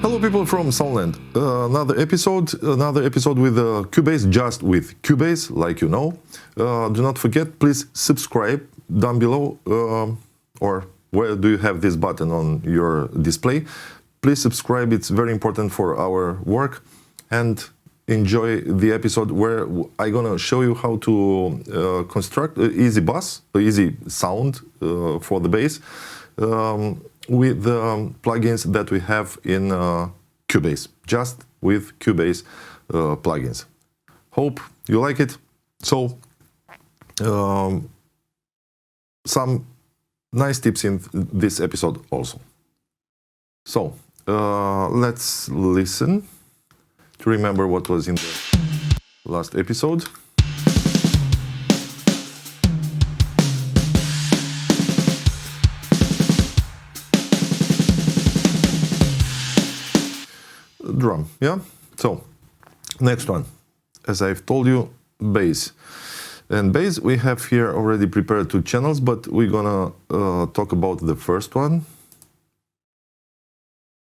Hello people from Soundland. Another episode with Cubase, just with Cubase, like you know. Do not forget, please subscribe down below, or where do you have this button on your display. Please subscribe, it's very important for our work, and enjoy the episode where I'm gonna show you how to construct an easy bass, an easy sound for the bass, with the plugins that we have in Cubase, just with Cubase plugins. Hope you like it. So, some nice tips in this episode also. So, let's listen to remember what was in the last episode. Drum, yeah? So, next one, as I've told you, bass. And bass we have here already prepared two channels, but we're gonna talk about the first one.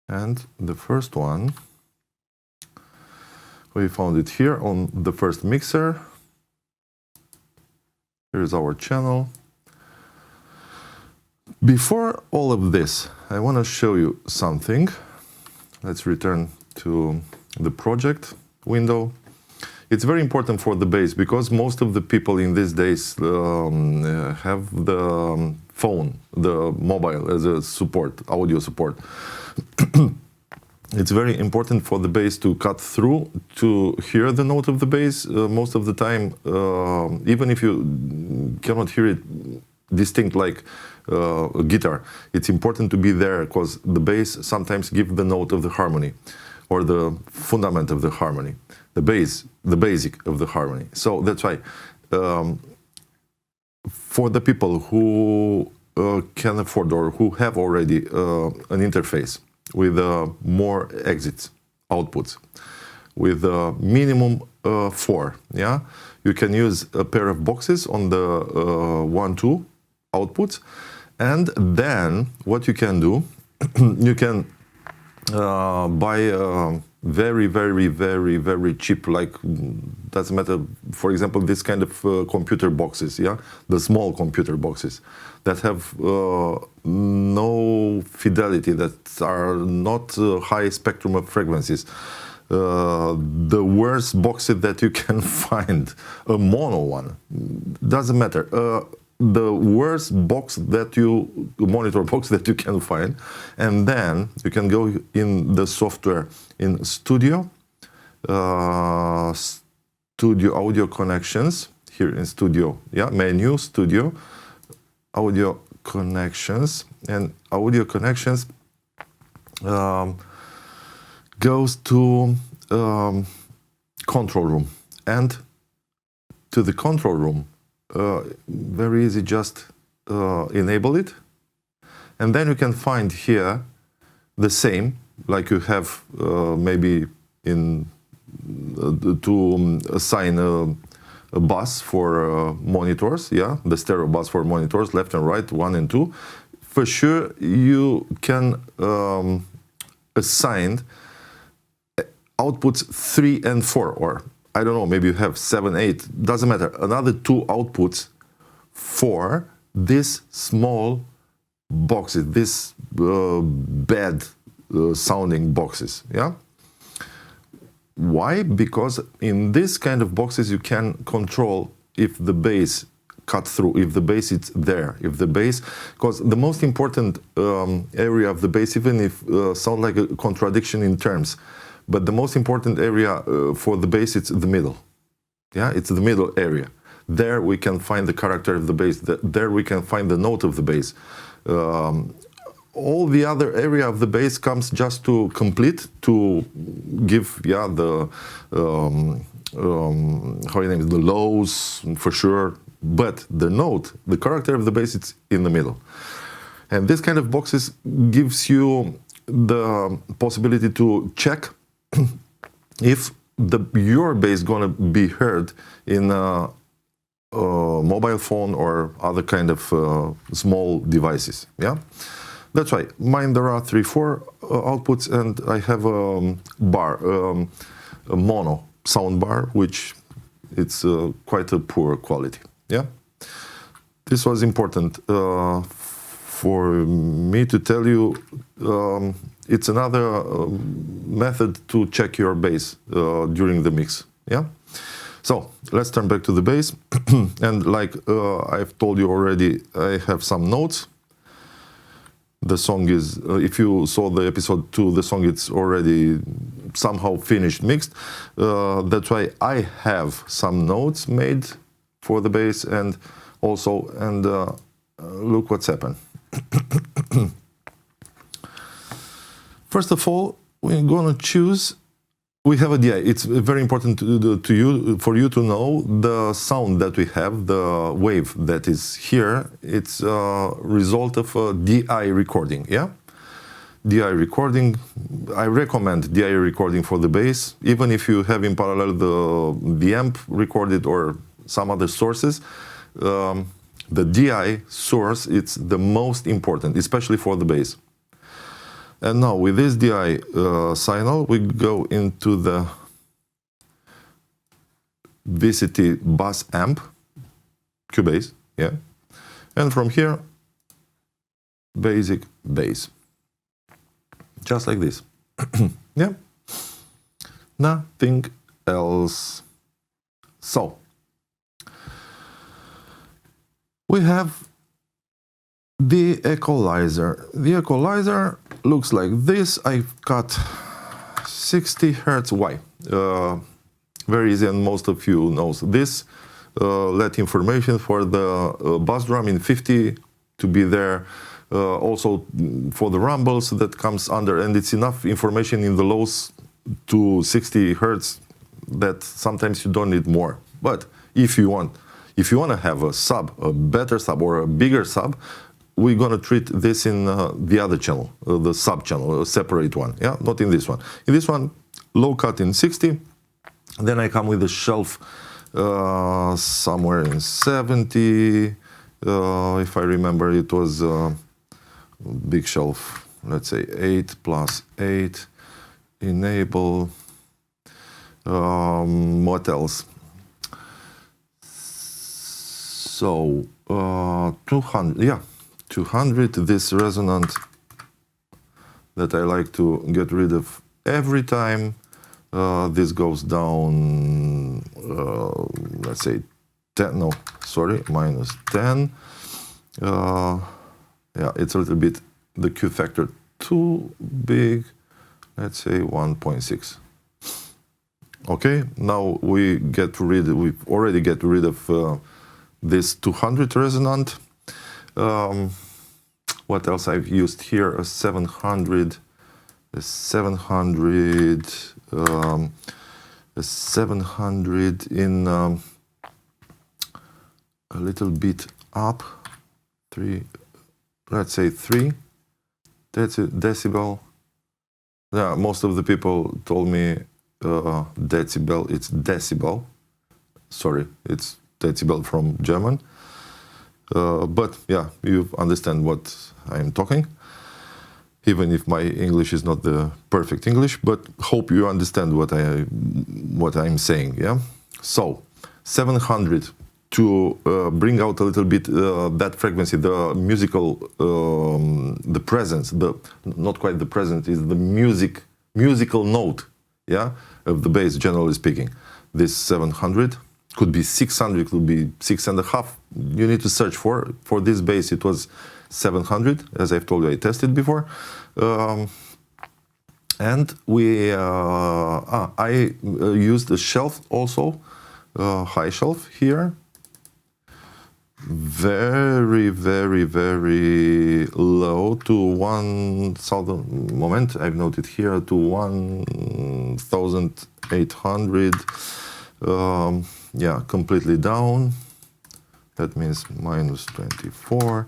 And the first one, we found it here on the first mixer. Here's our channel. Before all of this, I want to show you something. Let's return to the project window. It's very important for the bass because most of the people in these days have the phone, the mobile as a support, audio support. It's very important for the bass to cut through, to hear the note of the bass. Most of the time, even if you cannot hear it distinct like a guitar, it's important to be there because the bass sometimes gives the note of the harmony or the fundament of the harmony, the basic of the harmony. So that's why for the people who can afford or who have already an interface with more exits, outputs, with minimum 4, yeah, you can use a pair of boxes on the 1-2 outputs, and then what you can do, you can buy very cheap, like doesn't matter, for example, this kind of computer boxes, yeah, the small computer boxes that have no fidelity, that are not high spectrum of frequencies. The worst boxes that you can find, a mono one, doesn't matter. The worst monitor box that you can find, and then you can go in the software in Studio Audio Connections, here in Studio, yeah, menu, Studio, Audio Connections, and Audio Connections goes to Control Room, and to the Control Room, very easy, just enable it, and then you can find here the same, like you have maybe in to assign a bus for monitors, yeah, the stereo bus for monitors, left and right, 1 and 2. For sure, you can assign outputs 3 and 4, or I don't know, maybe you have 7, 8, doesn't matter, another 2 outputs for this small boxes, this bad sounding boxes, yeah? Why? Because in this kind of boxes you can control if the bass cut through, if the bass is there, if the bass, because the most important area of the bass, even if sound like a contradiction in terms, but the most important area for the bass, it's the middle. Yeah, it's the middle area. There we can find the character of the bass. There we can find the note of the bass. All the other area of the bass comes just to complete, to give, yeah, the how you name it, the lows for sure. But the note, the character of the bass, it's in the middle. And this kind of boxes gives you the possibility to check if your bass gonna be heard in a mobile phone or other kind of small devices. Yeah. That's why mine there are 3-4 outputs, and I have a bar, a mono sound bar, which it's quite a poor quality. Yeah, this was important for me to tell you. It's another method to check your bass during the mix. Yeah. So let's turn back to the bass, and like I've told you already, I have some notes. The song is, if you saw the episode 2, the song it's already somehow finished, mixed. That's why I have some notes made for the bass, and also, and look what's happened. First of all, we're gonna choose. We have a DI. It's very important for you to know the sound that we have, the wave that is here. It's a result of a DI recording. Yeah, DI recording. I recommend DI recording for the bass, even if you have in parallel the amp recorded or some other sources. The DI source, it's the most important, especially for the bass. And now with this DI signal, we go into the VCT bass amp, Cubase, yeah. And from here, basic bass. Just like this. Yeah. Nothing else. So, we have the equalizer. The equalizer looks like this. I've got 60 Hertz. Why? Very easy, and most of you knows this. Let information for the bass drum in 50 to be there. Also for the rumbles that comes under, and it's enough information in the lows to 60 Hertz that sometimes you don't need more. But if you want to have a sub, a better sub or a bigger sub, we're going to treat this in the other channel, the sub channel, a separate one, yeah, not in this one. In this one, low cut in 60, then I come with a shelf somewhere in 70, if I remember it was a big shelf, let's say 8 plus 8, enable, what else? So, 200, yeah. 200, this resonant that I like to get rid of every time. This goes down, let's say 10, no, sorry, minus 10. Yeah, it's a little bit, the Q factor too big, let's say 1.6. Okay, now we already get rid of this 200 resonant. What else I've used here? A 700, a 700, a 700 in a little bit up, 3, let's say 3 decibel. Yeah, most of the people told me decibel, it's decibel. Sorry, it's decibel from German. But yeah, you understand what I'm talking, even if my English is not the perfect English, but hope you understand what I'm saying, yeah? So, 700 to bring out a little bit that frequency, the musical, the presence, not quite the presence, is the musical note, yeah, of the bass, generally speaking. This 700. Could be 600, could be 6.5. You need to search for this bass. It was 700, as I've told you, I tested before. And I used a shelf also, high shelf here. Very, very, very low to 1,000, moment, I've noted here, to 1,800. Yeah, completely down. That means minus 24,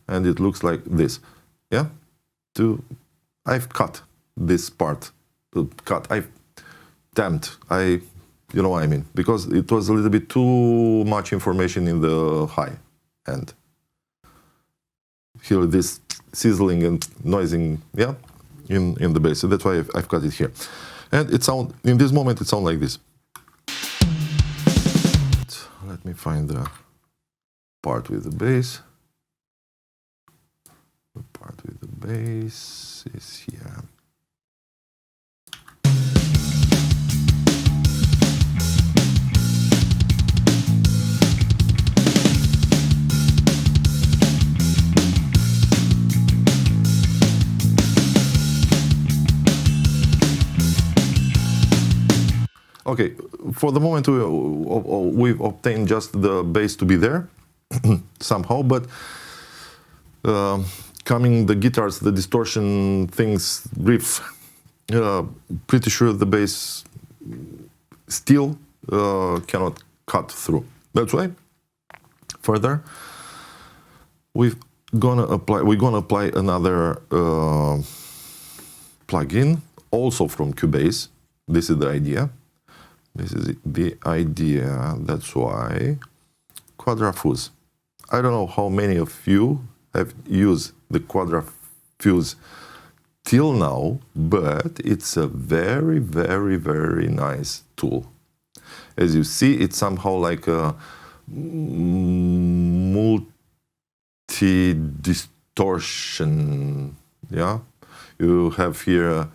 and it looks like this. Yeah, I've cut this part. I've damped. You know what I mean, because it was a little bit too much information in the high end. Here, this sizzling and noising, yeah, in the bass. So that's why I've got it here. And in this moment, it sounds like this. Let me find the part with the bass. The part with the bass is here. Okay, for the moment we've obtained just the bass to be there somehow, but coming the guitars, the distortion things, riff, pretty sure the bass still cannot cut through. That's why further we're gonna apply another plugin also from Cubase. This is the idea. This is the idea. That's why Quadrafuse. I don't know how many of you have used the Quadrafuse till now, but it's a very, very, very nice tool. As you see, it's somehow like a multi-distortion. Yeah, you have here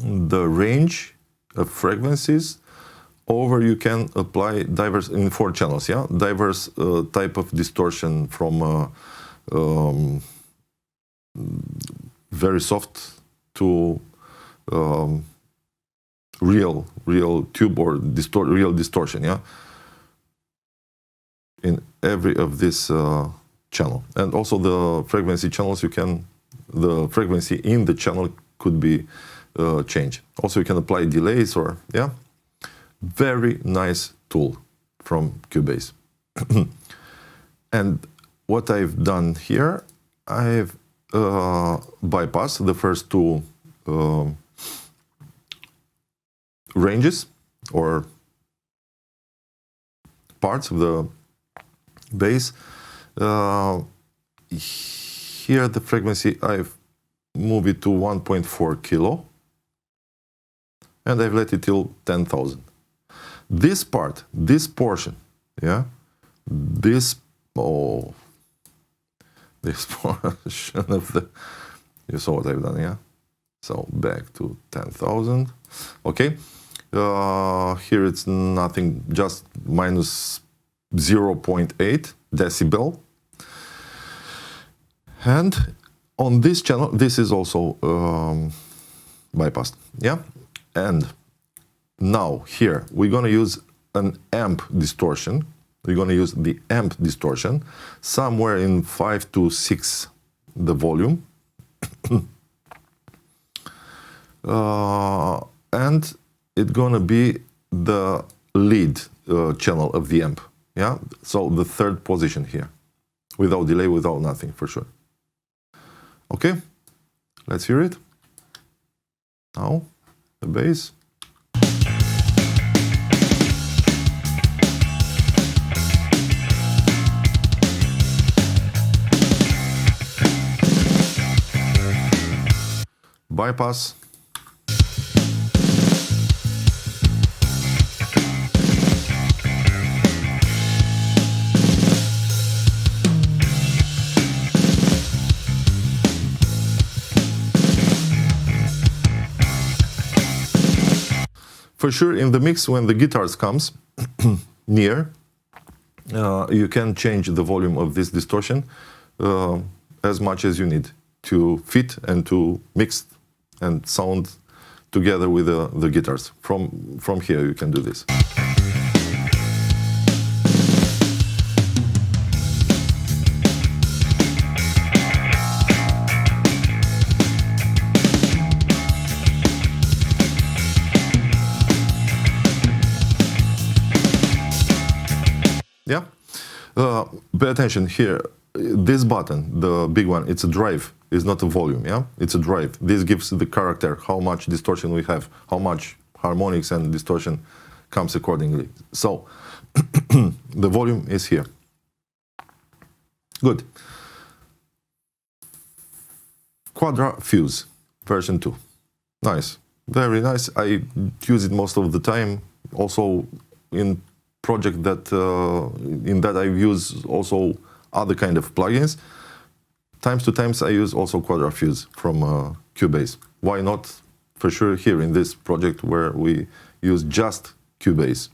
the range of frequencies. Over you can apply diverse in 4 channels. Yeah, diverse type of distortion from very soft to real tube or real distortion. Yeah, in every of this channel, and also the frequency channels. The frequency in the channel could be changed. Also, you can apply delays or yeah. Very nice tool from Cubase. And what I've done here, I've bypassed the first 2 ranges or parts of the bass. Here the frequency, I've moved it to 1.4 kilo and I've let it till 10,000. This part, this portion, yeah, this portion of the, you saw what I've done, yeah? So back to 10,000, okay. Here it's nothing, just minus 0.8 decibel. And on this channel, this is also bypassed, yeah? And now here, we're gonna use an amp distortion. We're gonna use the amp distortion, somewhere in 5 to 6 the volume. And it's gonna be the lead channel of the amp, yeah? So the 3rd position here, without delay, without nothing, for sure. Okay, let's hear it. Now, the bass. Bypass. For sure, in the mix, when the guitars comes near, you can change the volume of this distortion as much as you need to fit and to mix and sound together with the guitars. From here, you can do this. Yeah, pay attention here. This button, the big one, it's a drive. It's not a volume. Yeah, it's a drive. This gives the character, how much distortion we have, how much harmonics and distortion comes accordingly. So the volume is here. Good. Quadra Fuse version 2. Nice, very nice. I use it most of the time. Also in project that I use also other kind of plugins. Times to times I use also Quadra Fuse from Cubase. Why not? For sure here in this project where we use just Cubase.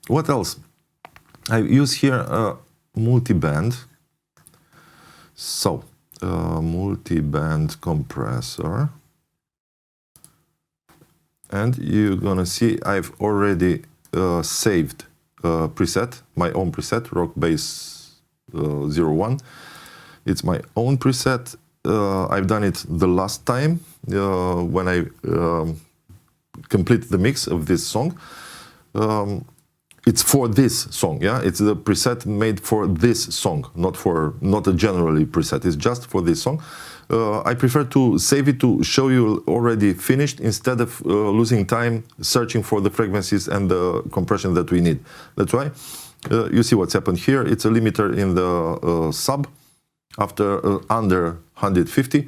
What else? I use here a multi-band. So, multi-band compressor. And you're gonna see I've already saved a preset, my own preset, Rock Bass 01. It's my own preset. I've done it the last time when I complete the mix of this song. It's for this song, yeah. It's the preset made for this song, not a generally preset. It's just for this song. I prefer to save it to show you already finished instead of losing time searching for the frequencies and the compression that we need. That's why you see what's happened here. It's a limiter in the sub after under 150.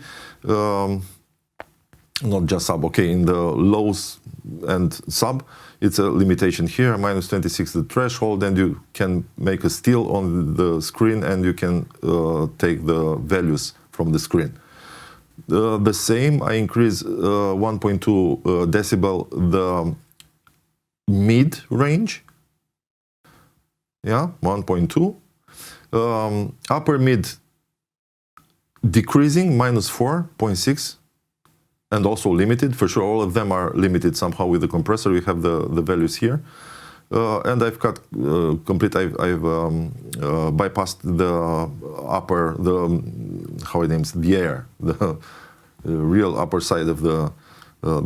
Not just sub, okay, in the lows and sub. It's a limitation here, minus 26 the threshold, and you can make a steal on the screen and you can take the values from the screen. The same, I increase 1.2 decibel the mid range, yeah, 1.2. Upper mid decreasing, minus 4.6. And also limited, for sure, all of them are limited somehow with the compressor. You have the values here. And I've cut complete, I've bypassed the upper, how it names, the air, the real upper side of the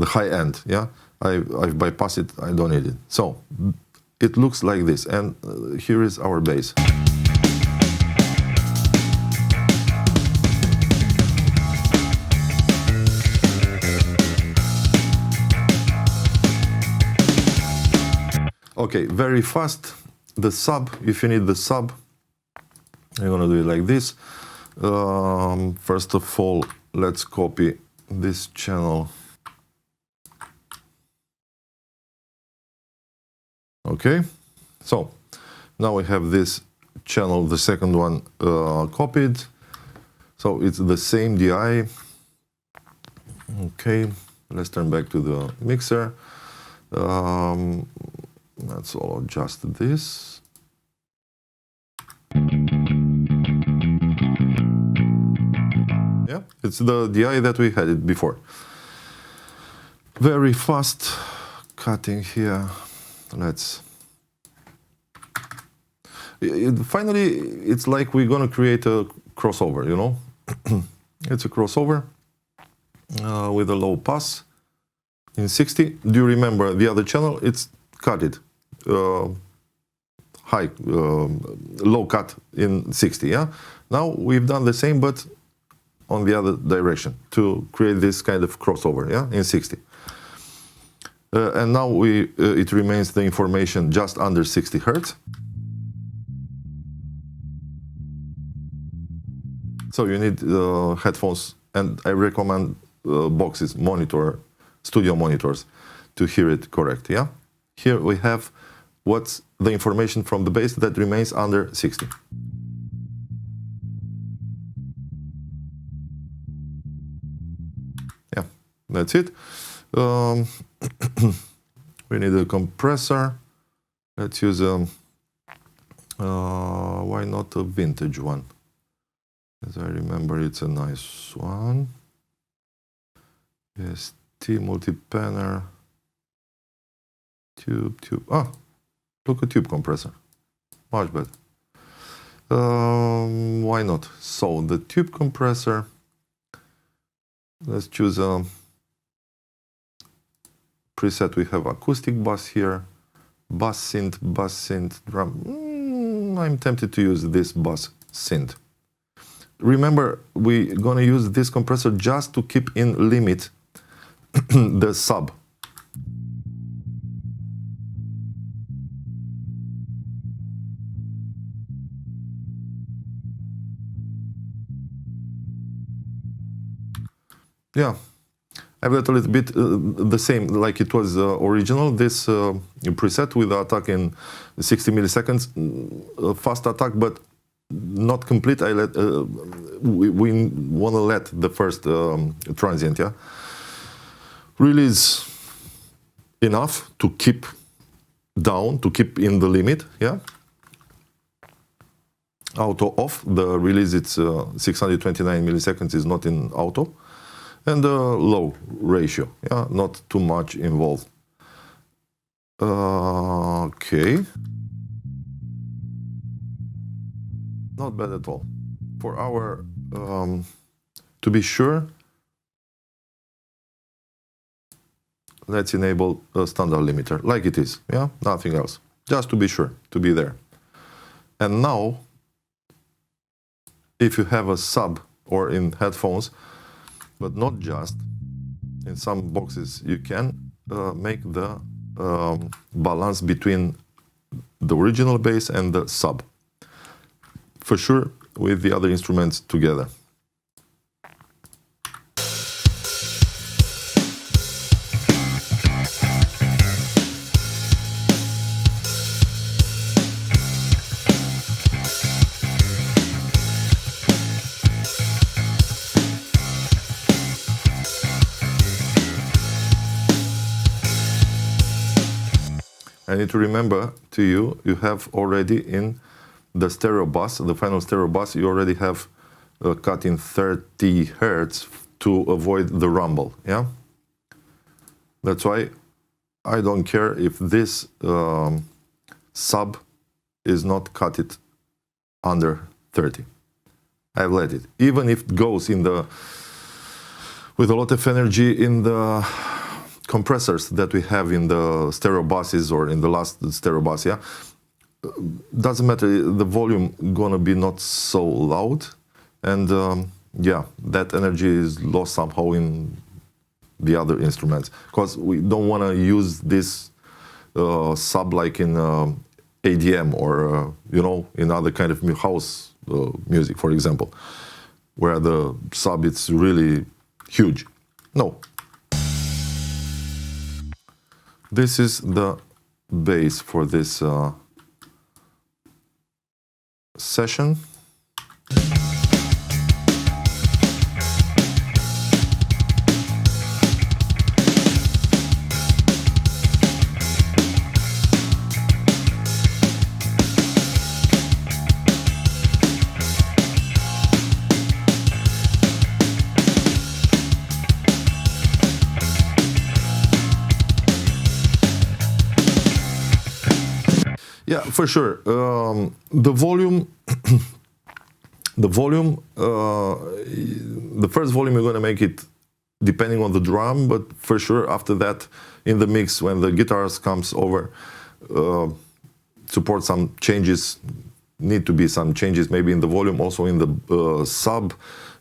high end, yeah? I've bypassed it, I don't need it. So, it looks like this, and here is our bass. Okay, very fast. The sub, if you need the sub, I'm gonna do it like this. First of all, let's copy this channel. Okay, so now we have this channel, the second one copied. So it's the same DI. Okay, let's turn back to the mixer. Let's all adjust this. Yeah, it's the DI that we had it before. Very fast cutting here. Let's. Finally, it's like we're gonna create a crossover, you know? It's a crossover with a low pass in 60. Do you remember the other channel? It's cut it. High, low cut in 60, yeah? Now we've done the same, but on the other direction to create this kind of crossover, yeah, in 60. And now it remains the information just under 60 Hertz. So you need headphones, and I recommend boxes, studio monitors to hear it correct, yeah? Here we have what's the information from the bass that remains under 60. Yeah, that's it. We need a compressor. Let's use why not a vintage one? As I remember, it's a nice one. Yes, multi-panner. Tube. Ah, look, a tube compressor. Much better. Why not? So, the tube compressor. Let's choose a preset. We have acoustic bass here. Bass synth, drum. I'm tempted to use this bass synth. Remember, we're gonna use this compressor just to keep in limit the sub. yeah, I've got a little bit the same like it was original. This preset with the attack in 60 milliseconds, fast attack, but not complete. I let we want to let the first transient, yeah, release enough to keep down, to keep in the limit, yeah. Auto off, the release it's 629 milliseconds is not in auto, and low ratio, yeah, not too much involved. Okay, not bad at all. For our to be sure, let's enable a standard limiter like it is, yeah, nothing else, just to be sure, to be there. And now, if you have a sub or in headphones, but not just, in some boxes you can make the balance between the original bass and the sub. For sure, with the other instruments together. I need to remember to you, you have already in the stereo bus, the final stereo bus, you already have cut in 30 Hertz to avoid the rumble, yeah? That's why I don't care if this sub is not cut it under 30. I've let it. Even if it goes in the, with a lot of energy in the compressors that we have in the stereo buses or in the last stereo bus, yeah, doesn't matter, the volume gonna be not so loud, and yeah, that energy is lost somehow in the other instruments, because we don't want to use this sub like in ADM or you know, in other kind of house music, for example, where the sub it's really huge. No. This is the bass for this session. Yeah, for sure. The volume, the first volume you're gonna make it depending on the drum, but for sure after that, in the mix when the guitars comes over, support some changes. Need to be some changes maybe in the volume, also in the sub,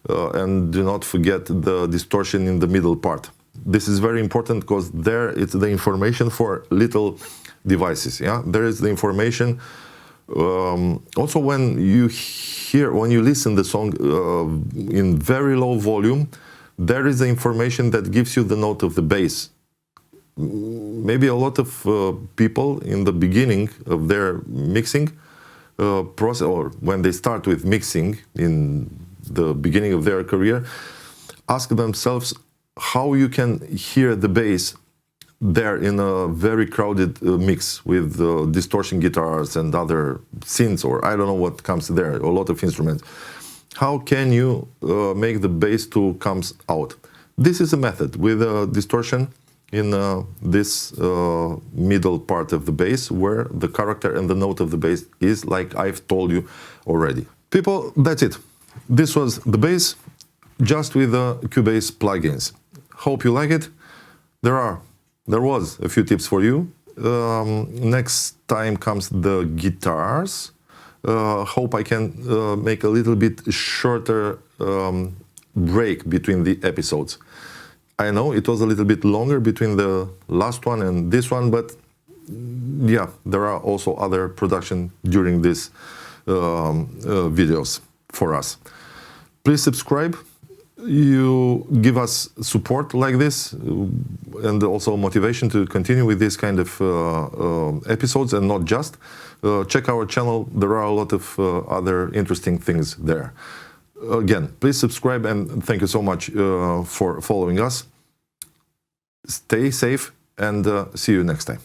and do not forget the distortion in the middle part. This is very important because there it's the information for little devices, yeah, there is the information. Also when you listen the song in very low volume, there is the information that gives you the note of the bass. Maybe a lot of people in the beginning of their mixing process, or when they start with mixing in the beginning of their career, ask themselves how you can hear the bass there in a very crowded mix with distortion guitars and other synths, or I don't know what comes there, a lot of instruments. How can you make the bass to comes out? This is a method with distortion in this middle part of the bass, where the character and the note of the bass is, like I've told you already. People, that's it. This was the bass, just with the Cubase plugins. Hope you like it. There was a few tips for you. Next time comes the guitars. Hope I can make a little bit shorter break between the episodes. I know it was a little bit longer between the last one and this one, but yeah, there are also other production during these videos for us. Please subscribe, you give us support like this and also motivation to continue with this kind of episodes, and not just. Check our channel. There are a lot of other interesting things there. Again, please subscribe, and thank you so much for following us. Stay safe, and see you next time.